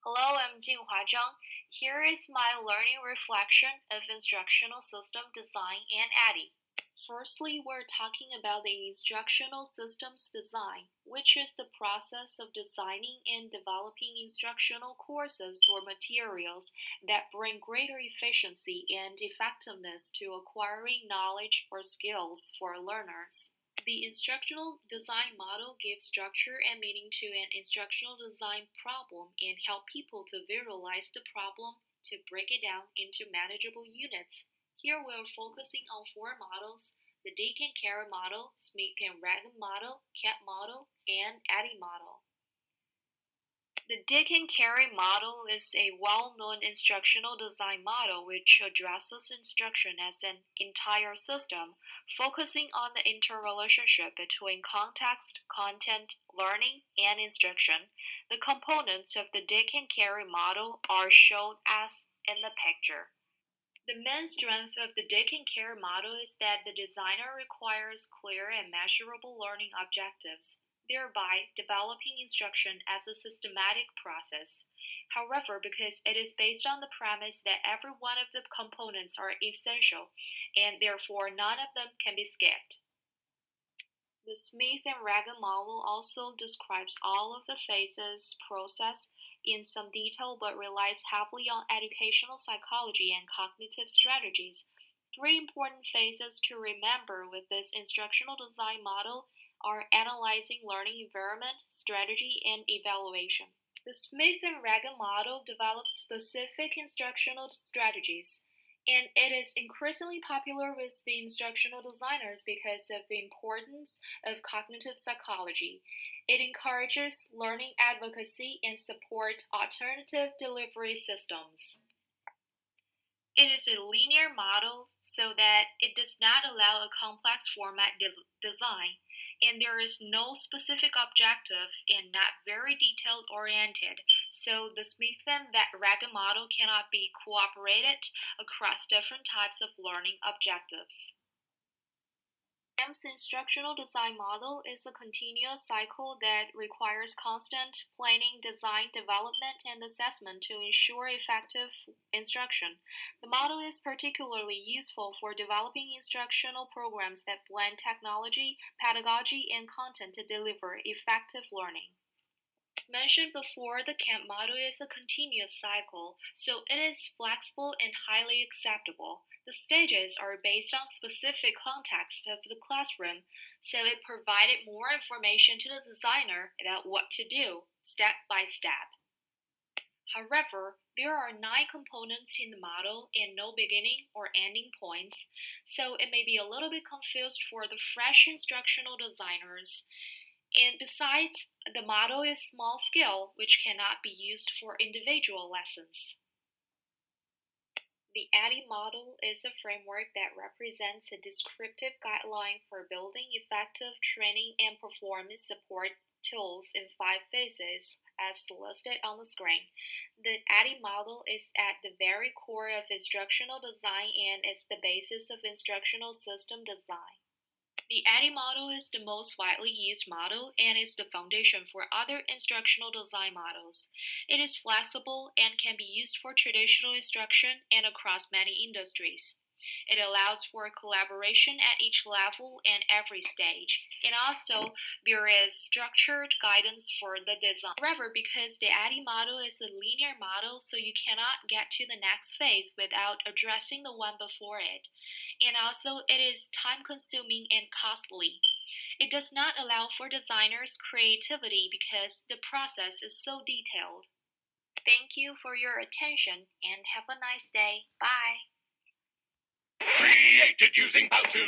Hello, I'm Jinghua Zhang. Here is my learning reflection of instructional system design and ADDIE. Firstly, we're talking about the instructional systems design, which is the process of designing and developing instructional courses or materials that bring greater efficiency and effectiveness to acquiring knowledge or skills for learners. The instructional design model gives structure and meaning to an instructional design problem and help people to visualize the problem to break it down into manageable units. Here we're focusing on four models: the Dick and Carey model, Smith and Wagner model, CAP model, and ADDIE model. The Dick and Carey model is a well-known instructional design model which addresses instruction as an entire system, focusing on the interrelationship between context, content, learning, and instruction. The components of the Dick and Carey model are shown as in the picture. The main strength of the Dick and Carey model is that the designer requires clear and measurable learning objectives, thereby developing instruction as a systematic process. However, because it is based on the premise that every one of the components are essential, and therefore none of them can be skipped. The Smith and Wagner model also describes all of the phases process in some detail but relies heavily on educational psychology and cognitive strategies. Three important phases to remember with this instructional design model are analyzing learning environment, strategy, and evaluation. The Smith and Wagner model develops specific instructional strategies, and it is increasingly popular with the instructional designers because of the importance of cognitive psychology. It encourages learning advocacy and supports alternative delivery systems. It is a linear model so that it does not allow a complex format design, and there is no specific objective and not very detailed oriented, so the Smith and Wagner model cannot be cooperated across different types of learning objectives. CAM's instructional design model is a continuous cycle that requires constant planning, design, development, and assessment to ensure effective instruction. The model is particularly useful for developing instructional programs that blend technology, pedagogy, and content to deliver effective learning. As mentioned before, the CAMP model is a continuous cycle, so it is flexible and highly acceptable. The stages are based on specific context of the classroom, so it provided more information to the designer about what to do, step by step. However, there are 9 components in the model and no beginning or ending points, so it may be a little bit confused for the fresh instructional designers. And besides, the model is small scale, which cannot be used for individual lessons. The ADDIE model is a framework that represents a descriptive guideline for building effective training and performance support tools in 5 phases, as listed on the screen. The ADDIE model is at the very core of instructional design and is the basis of instructional system design. The ADDIE model is the most widely used model and is the foundation for other instructional design models. It is flexible and can be used for traditional instruction and across many industries. It allows for collaboration at each level and every stage. And also, there is structured guidance for the design. However, because the ADDIE model is a linear model, so you cannot get to the next phase without addressing the one before it. And also, it is time-consuming and costly. It does not allow for designers' creativity because the process is so detailed. Thank you for your attention and have a nice day. Bye. Created using Powtoon.